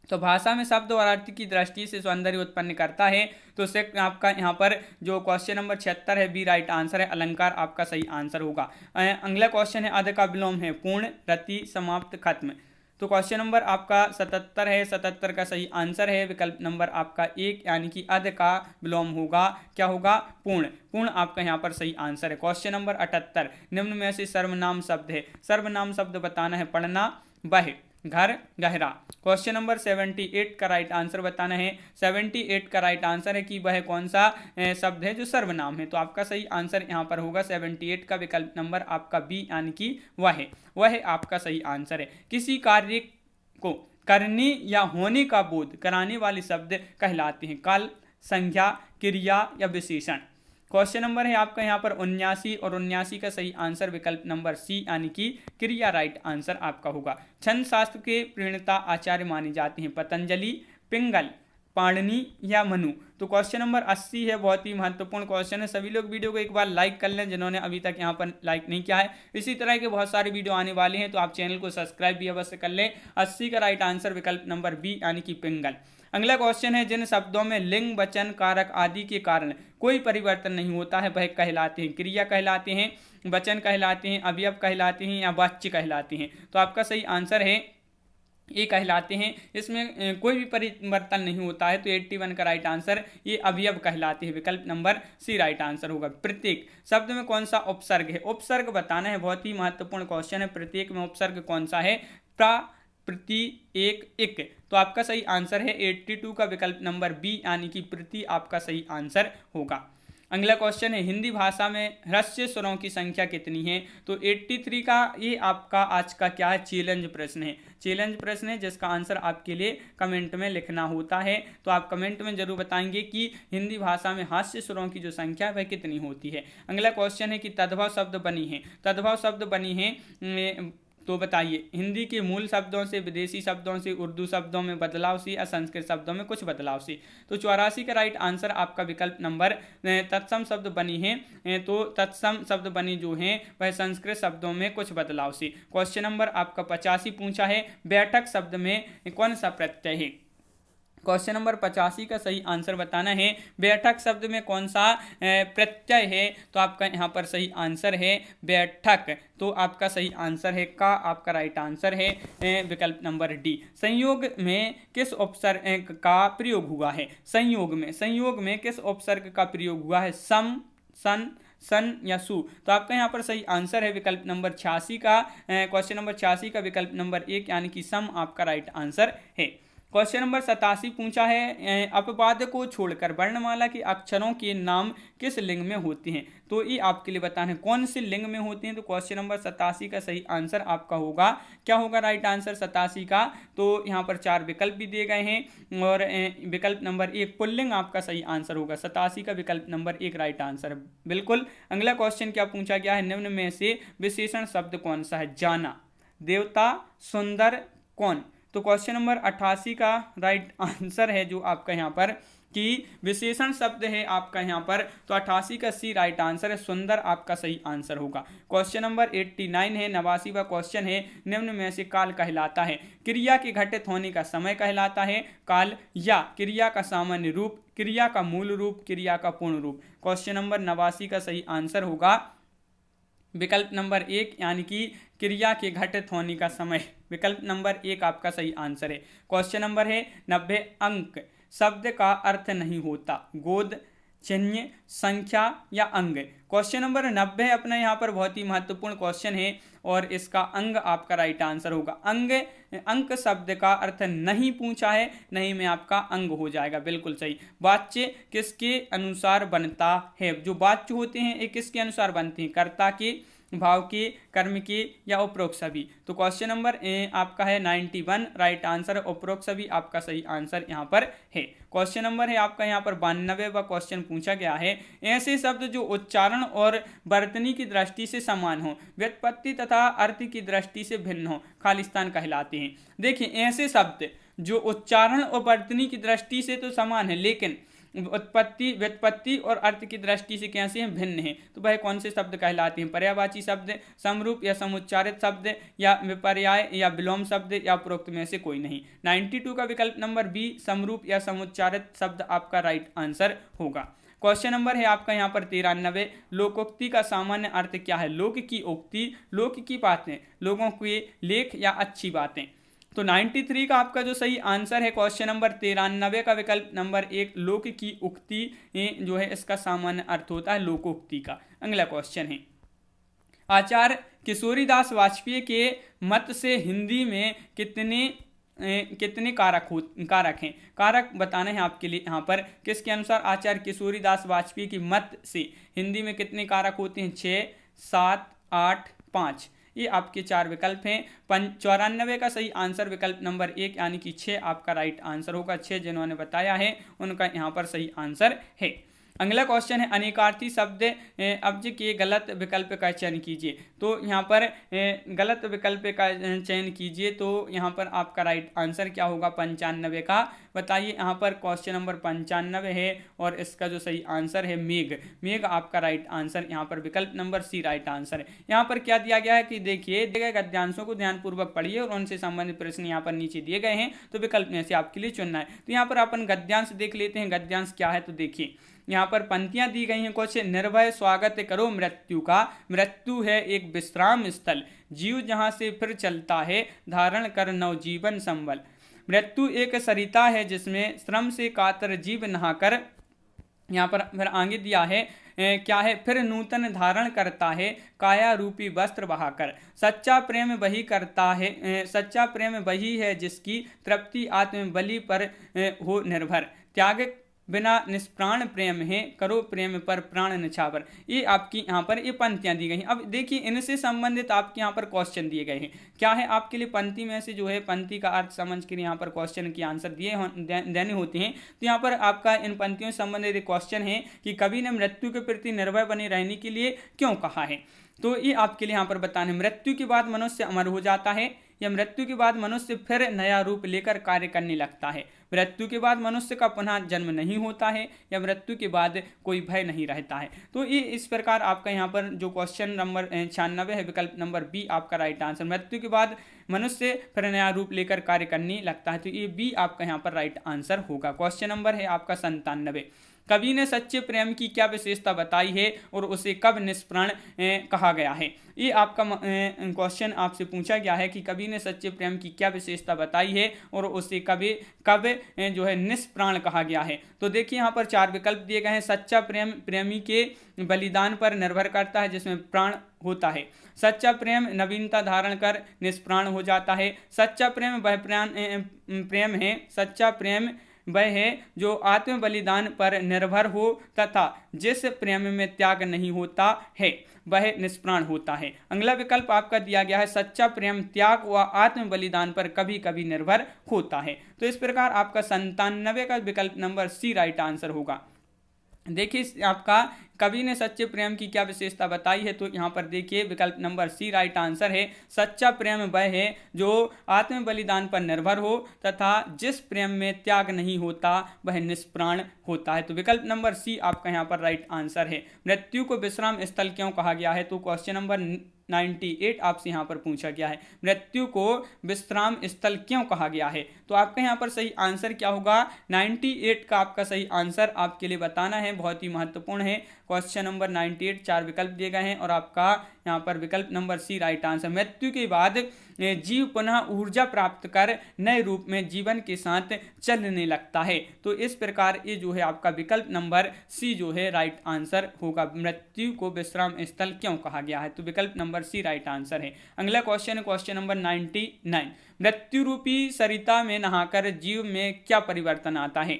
तो भाषा में शब्द और अर्थ की दृष्टि से सौंदर्य उत्पन्न करता है। तो से आपका यहाँ पर जो क्वेश्चन नंबर 76 है बी राइट आंसर है, अलंकार आपका सही आंसर होगा। अगला क्वेश्चन है, अध का विलोम है पूर्ण, रति, समाप्त, खत्म। तो क्वेश्चन नंबर आपका 77 है, 77 का सही आंसर है, विकल्प नंबर आपका 1 यानी कि अध का विलोम होगा क्या होगा? पूर्ण। पूर्ण आपका यहाँ पर सही आंसर है। क्वेश्चन नंबर 78, निम्न में से सर्वनाम शब्द है। सर्वनाम शब्द बताना है, पढ़ना, वह, घर, गहरा। क्वेश्चन नंबर 78 का राइट आंसर बताना है। 78 का राइट आंसर है कि वह कौन सा शब्द है जो सर्वनाम है। तो आपका सही आंसर यहाँ पर होगा 78 का विकल्प नंबर आपका बी यानी कि वह आपका सही आंसर है। किसी कार्य को करने या होने का बोध कराने वाले शब्द कहलाते हैं। काल संख्या, क्रिया या विशेषण। क्वेश्चन नंबर है आपका यहाँ पर 79 और 79 का सही आंसर विकल्प नंबर सी यानी कि क्रिया राइट आंसर आपका होगा। छंद शास्त्र के प्रणेता आचार्य माने जाते हैं पतंजलि, पिंगल, पाणिनि या मनु। तो क्वेश्चन नंबर 80 है, बहुत ही महत्वपूर्ण क्वेश्चन है। सभी लोग वीडियो को एक बार लाइक कर लें जिन्होंने अभी तक यहाँ पर लाइक नहीं किया है। इसी तरह के बहुत सारे वीडियो आने वाले हैं तो आप चैनल को सब्सक्राइब भी अवश्य कर लें। 80 का राइट आंसर विकल्प नंबर बी यानी कि पिंगल। अगला क्वेश्चन है, जिन शब्दों में लिंग, वचन, कारक आदि के कारण कोई परिवर्तन नहीं होता है वह कहलाते हैं, क्रिया कहलाते हैं, वचन कहलाते हैं, अवयव कहलाते हैं या वाच्य कहलाते हैं। तो आपका सही आंसर है ये कहलाते हैं। इसमें कोई भी परिवर्तन नहीं होता है तो 81 का राइट आंसर ये अवयव कहलाते हैं, विकल्प नंबर सी राइट आंसर होगा। प्रत्येक शब्द में कौन सा उपसर्ग है, उपसर्ग बताना है, बहुत ही महत्वपूर्ण क्वेश्चन है। प्रत्येक में उपसर्ग कौन सा है, प्रा, प्रति, एक, इक। तो आपका सही आंसर है 82 का विकल्प नंबर बी यानी कि प्रति आपका सही आंसर होगा। अगला क्वेश्चन है, हिंदी भाषा में ह्रस्व स्वरों की संख्या कितनी है। तो 83 का ये आपका आज का क्या है, चैलेंज प्रश्न है। चैलेंज प्रश्न है जिसका आंसर आपके लिए कमेंट में लिखना होता है। तो आप कमेंट में जरूर बताएंगे कि हिंदी भाषा में हास्य स्वरों की जो संख्या है वह कितनी होती है। अगला क्वेश्चन है कि तद्भव शब्द बनी है, तद्भव शब्द बनी है तो बताइए। हिंदी के मूल शब्दों से, विदेशी शब्दों से, उर्दू शब्दों में बदलाव से या संस्कृत शब्दों में कुछ बदलाव से। तो 84 का राइट आंसर आपका विकल्प नंबर तत्सम शब्द बनी है। तो तत्सम शब्द बनी जो हैं वह संस्कृत शब्दों में कुछ बदलाव से। क्वेश्चन नंबर आपका 85 पूछा है, बैठक शब्द में कौन सा प्रत्यय है। क्वेश्चन नंबर 85 का सही आंसर बताना है, बैठक शब्द में कौन सा प्रत्यय है। तो आपका यहाँ पर सही आंसर है बैठक। तो आपका सही आंसर है का आपका राइट आंसर है विकल्प नंबर डी। संयोग में किस उपसर्ग का प्रयोग हुआ है, संयोग में किस उपसर्ग का प्रयोग हुआ है, सम, सन, सन या सु। तो आपका यहाँ पर सही आंसर है विकल्प नंबर 86 का, क्वेश्चन नंबर 86 का विकल्प नंबर 1 यानी कि सम आपका राइट आंसर है। क्वेश्चन नंबर 87 पूछा है, अपवाद को छोड़कर वर्णमाला के अक्षरों के नाम किस लिंग में होते हैं। तो ये आपके लिए बताना है कौन से लिंग में होते हैं। तो क्वेश्चन नंबर 87 का सही आंसर आपका होगा, क्या होगा राइट आंसर 87 का। तो यहाँ पर 4 विकल्प भी दिए गए हैं और विकल्प नंबर 1 पुल्लिंग आपका सही आंसर होगा। 87 का विकल्प नंबर 1 राइट आंसर बिल्कुल। अगला क्वेश्चन क्या पूछा गया है, निम्न में से विशेषण शब्द कौन सा है, जाना, देवता, सुंदर, कौन। तो क्वेश्चन नंबर 88 का राइट आंसर है जो आपका यहाँ पर कि विशेषण शब्द है आपका यहाँ पर। तो 88 का सी राइट आंसर है, सुंदर आपका सही आंसर होगा। क्वेश्चन नंबर 89 है, 89वां क्वेश्चन है, निम्न में से काल कहलाता है, क्रिया के घटित होने का समय कहलाता है काल, या क्रिया का सामान्य रूप, क्रिया का मूल रूप, क्रिया का पूर्ण रूप। क्वेश्चन नंबर 89 का सही आंसर होगा विकल्प नंबर 1 यानी कि क्रिया के घटित होने का समय, विकल्प नंबर 1 आपका सही आंसर है। क्वेश्चन नंबर है 90 अंक शब्द का अर्थ नहीं होता, गोद, चिन्ह, संख्या या अंग। क्वेश्चन नंबर 90 अपना यहाँ पर बहुत ही महत्वपूर्ण क्वेश्चन है और इसका अंग आपका राइट आंसर होगा। अंक शब्द का अर्थ नहीं पूछा है, नहीं में आपका अंग हो जाएगा, बिल्कुल सही। वाच्य किसके अनुसार बनता है, जो वाच्य होते हैं ये किसके अनुसार बनते हैं, कर्ता के, भाव के, कर्म के या उपरोक्त सभी। तो क्वेश्चन नंबर आपका है 91 राइट आंसर, उपरोक्त सभी आपका सही आंसर यहाँ पर है। क्वेश्चन नंबर है आपका यहाँ पर 92वां क्वेश्चन पूछा गया है, ऐसे शब्द जो उच्चारण और वर्तनी की दृष्टि से समान हो, व्युत्पत्ति तथा अर्थ की दृष्टि से भिन्न हो, खालिस्तान कहलाते हैं। देखिए ऐसे शब्द जो उच्चारण और वर्तनी की दृष्टि से तो समान है लेकिन उत्पत्ति, व्युत्पत्ति और अर्थ की दृष्टि से कैसे हैं, भिन्न हैं, तो वह कौन से शब्द कहलाते हैं, पर्यायवाची शब्द, समरूप या समुच्चारित शब्द या विपर्याय या विलोम शब्द या उपरोक्त में से कोई नहीं। 92 का विकल्प नंबर बी समरूप या समुच्चारित शब्द आपका राइट आंसर होगा। क्वेश्चन नंबर है आपका यहाँ पर 93 लोकोक्ति का सामान्य अर्थ क्या है, लोक की उक्ति, लोक की बातें, लोगों के लेख या अच्छी बातें। तो 93 का आपका जो सही आंसर है क्वेश्चन नंबर 93 का विकल्प नंबर 1 लोक की उक्ति जो है इसका सामान्य अर्थ होता है लोकोक्ति का। अगला क्वेश्चन है, आचार्य किशोरीदास वाजपेयी के मत से हिंदी में कितने कारक हैं, कारक बताने हैं आपके लिए यहाँ पर। किसके अनुसार आचार्य किशोरीदास वाजपेयी की मत से हिंदी में कितने कारक होते हैं, 6, 7, 8, 5। ये आपके 4 विकल्प हैं। 94 का सही आंसर विकल्प नंबर 1 यानी कि 6 आपका राइट आंसर होगा। 6 जिन्होंने बताया है उनका यहाँ पर सही आंसर है। अगला क्वेश्चन है अनेकार्थी शब्द अब्ज के गलत विकल्प का चयन कीजिए। तो यहाँ पर गलत विकल्प का चयन कीजिए, तो यहाँ पर आपका राइट आंसर क्या होगा 95 का। बताइए, यहाँ पर क्वेश्चन नंबर 95 है और इसका जो सही आंसर है मेघ। मेघ आपका राइट आंसर, यहाँ पर विकल्प नंबर सी राइट आंसर है। यहाँ पर क्या दिया गया है कि देखिए दिए गए गद्यांशों को ध्यानपूर्वक पढ़िए और उनसे संबंधित प्रश्न यहाँ पर नीचे दिए गए हैं, तो विकल्प में से आपके लिए चुनना है। तो यहाँ पर अपन गद्यांश देख लेते हैं, गद्यांश क्या है। तो देखिए यहाँ पर पंक्तियां दी गई हैं कुछ। निर्भय स्वागत करो मृत्यु का, मृत्यु है एक विश्राम स्थल, जीव जहां से फिर चलता है, धारण कर नवजीवन संबल। मृत्यु एक सरिता है जिसमें श्रम से कातर जीव नहाकर, यहाँ पर फिर आगे दिया है क्या है, फिर नूतन धारण करता है काया रूपी वस्त्र बहाकर। सच्चा प्रेम वही करता है, सच्चा प्रेम वही है जिसकी तृप्ति आत्मबलि पर हो निर्भर। त्याग बिना निष्प्राण प्रेम है, करो प्रेम पर प्राण निछावर। ये आपकी यहाँ पर ये पंक्तियां दी गई हैं। अब देखिए इनसे संबंधित आपके यहाँ पर क्वेश्चन दिए गए हैं। क्या है आपके लिए पंक्ति में से जो है पंक्ति का अर्थ समझ कर यहाँ पर क्वेश्चन के आंसर देने होते हैं। तो यहाँ पर आपका इन पंक्तियों से संबंधित क्वेश्चन है कि कवि ने मृत्यु के प्रति निर्भय बने रहने के लिए क्यों कहा है। तो ये आपके लिए यहाँ पर बताने, मृत्यु के बाद मनुष्य अमर हो जाता है या मृत्यु के बाद मनुष्य फिर नया रूप लेकर कार्य करने लगता है, मृत्यु के बाद मनुष्य का पुनः जन्म नहीं होता है या मृत्यु के बाद कोई भय नहीं रहता है। तो ये इस प्रकार आपका यहाँ पर जो क्वेश्चन नंबर 96 है विकल्प नंबर बी आपका राइट आंसर। मृत्यु के बाद मनुष्य फिर नया रूप लेकर कार्य करने लगता है, तो ये बी आपका यहाँ पर राइट आंसर होगा। क्वेश्चन नंबर है आपका 97। कवि ने सच्चे प्रेम की क्या विशेषता बताई है और उसे कब निष्प्राण कहा गया है। ये आपका क्वेश्चन आपसे पूछा गया है कि कवि ने सच्चे प्रेम की क्या विशेषता बताई है और उसे कब जो है निष्प्राण कहा गया है। तो देखिए यहाँ पर 4 विकल्प दिए गए हैं। सच्चा प्रेम प्रेमी के बलिदान पर निर्भर करता है जिसमें प्राण होता है। सच्चा प्रेम नवीनता धारण कर निष्प्राण हो जाता है। सच्चा प्रेम वह प्रेम है, सच्चा प्रेम वह है जो आत्म बलिदान पर निर्भर हो तथा जिस प्रेम में त्याग नहीं होता है वह निष्प्राण होता है। अगला विकल्प आपका दिया गया है सच्चा प्रेम त्याग व आत्म बलिदान पर कभी कभी निर्भर होता है। तो इस प्रकार आपका 97 का विकल्प नंबर सी राइट आंसर होगा। देखिए आपका कवि ने सच्चे प्रेम की क्या विशेषता बताई है। तो यहाँ पर देखिए विकल्प नंबर सी राइट आंसर है। सच्चा प्रेम वह है जो आत्म बलिदान पर निर्भर हो तथा जिस प्रेम में त्याग नहीं होता वह निष्प्राण होता है। तो विकल्प नंबर सी आपका यहाँ पर राइट आंसर है। मृत्यु को विश्राम स्थल क्यों कहा गया है। तो क्वेश्चन नंबर 98 आपसे यहाँ पर पूछा गया है, मृत्यु को विश्राम स्थल क्यों कहा गया है। तो आपका यहाँ पर सही आंसर क्या होगा 98 का आपका सही आंसर आपके लिए बताना है, बहुत ही महत्वपूर्ण है। क्वेश्चन नंबर 98 4 विकल्प दिए गए हैं और आपका यहाँ पर विकल्प नंबर सी राइट आंसर। मृत्यु के बाद जीव पुनः ऊर्जा प्राप्त कर नए रूप में जीवन के साथ चलने लगता है। तो इस प्रकार ये जो है आपका विकल्प नंबर सी जो है राइट आंसर होगा। मृत्यु को विश्राम स्थल क्यों कहा गया है। तो विकल्प नंबर सी राइट आंसर है। अगला क्वेश्चन है क्वेश्चन नंबर 99। मृत्यु रूपी सरिता में नहाकर जीव में क्या परिवर्तन आता है।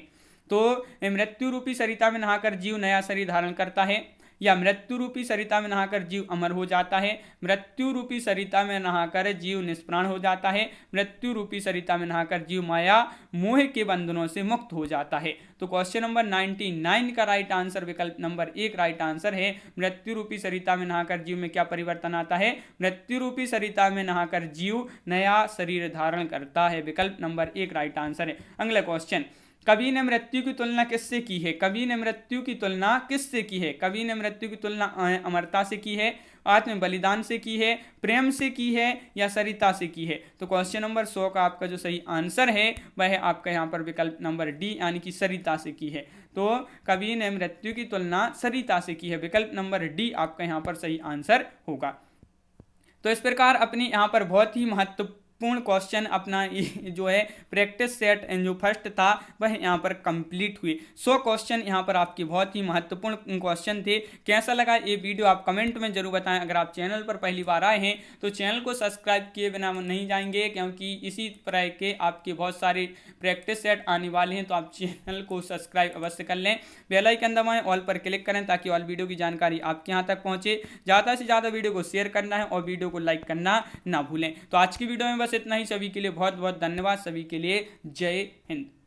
तो मृत्यु रूपी सरिता में नहाकर जीव नया शरीर धारण करता है या मृत्यु रूपी सरिता में नहाकर जीव अमर हो जाता है, मृत्यु रूपी सरिता में नहाकर जीव निष्प्राण हो जाता है, मृत्यु रूपी सरिता में नहाकर जीव माया मोह के बंधनों से मुक्त हो जाता है। तो क्वेश्चन नंबर 99 का राइट आंसर विकल्प नंबर 1 राइट आंसर है। मृत्यु रूपी सरिता में नहाकर जीव में क्या परिवर्तन आता है। मृत्यु रूपी सरिता में नहाकर जीव नया शरीर धारण करता है। विकल्प नंबर 1 राइट आंसर है। अगला क्वेश्चन, कवि ने मृत्यु की तुलना किससे की है। कवि ने मृत्यु की तुलना किससे की है। कवि ने मृत्यु की तुलना अमरता से की है, आत्म बलिदान से की है, प्रेम से की है या सरिता से की है। तो क्वेश्चन नंबर 100 का आपका जो सही आंसर है वह है आपका यहाँ पर विकल्प नंबर डी यानी कि सरिता से की है। तो कवि ने मृत्यु की तुलना सरिता से की है। विकल्प नंबर डी आपका यहाँ पर सही आंसर होगा। तो इस प्रकार अपनी यहाँ पर बहुत ही पूर्ण क्वेश्चन अपना जो है प्रैक्टिस सेट जो फर्स्ट था वह यहाँ पर कंप्लीट हुई। 100 क्वेश्चन यहाँ पर आपके बहुत ही महत्वपूर्ण क्वेश्चन थे। कैसा लगा ये वीडियो आप कमेंट में जरूर बताएं। अगर आप चैनल पर पहली बार आए हैं तो चैनल को सब्सक्राइब किए बिना नहीं जाएंगे, क्योंकि इसी तरह के आपके बहुत सारे प्रैक्टिस सेट आने वाले हैं। तो आप चैनल को सब्सक्राइब अवश्य कर लें, बेल आइकन दबाएं, ऑल पर क्लिक करें ताकि ऑल वीडियो की जानकारी आपके यहाँ तक पहुंचे। ज़्यादा से ज़्यादा वीडियो को शेयर करना है और वीडियो को लाइक करना ना भूलें। तो आज की वीडियो में बस इतना ही। सभी के लिए बहुत बहुत धन्यवाद। सभी के लिए जय हिंद।